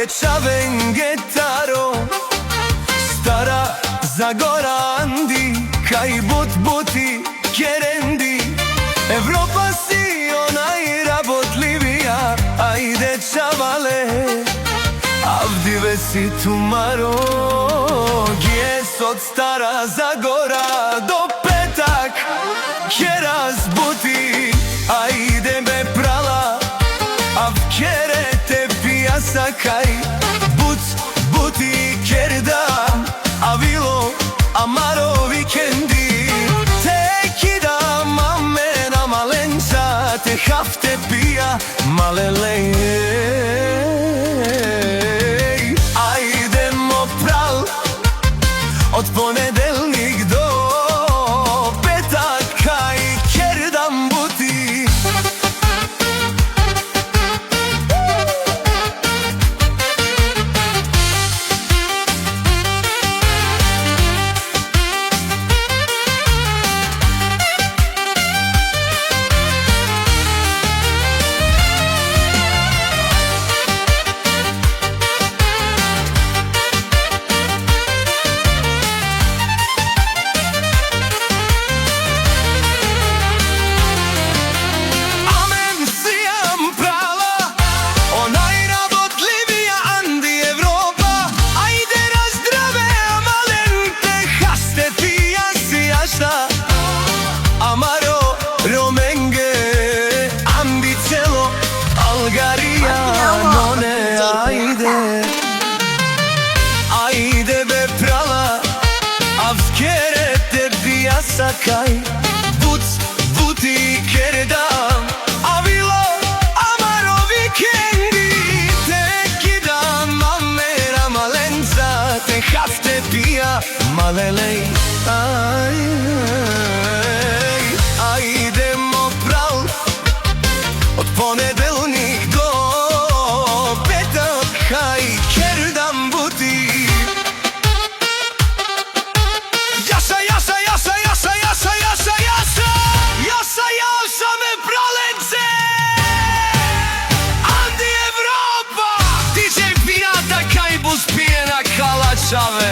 e čaven getaro, Stara Zagora Andi, kaj buti kerendi. Evropa si onaj rabotljivija, ajde čavale, avdive si tumaro. Gijes od Stara Zagora do petak, keras buti, ajde me prala, av kere te pijasa kaj buti kerdam, avilo amaro vikendi. Te kidam amena malenca, te hafte pija malelej. Ajdemo pral od ponedeljnik do petak, kaj kerdam buti. Amaro, Romenge, Andi celo, Algarija, none, ajde. Ajde be prala, avskere te pijasa kaj buti kerdam, avilo amaro vikendi. Te kidam amera malenca, te hafte pija malelej. Ajdemo pral od ponedeljnik do petak, kaj kerdam buti. Jasa me pralence, Andi Evropa, DJ pirata kaj bus pije na kalačave.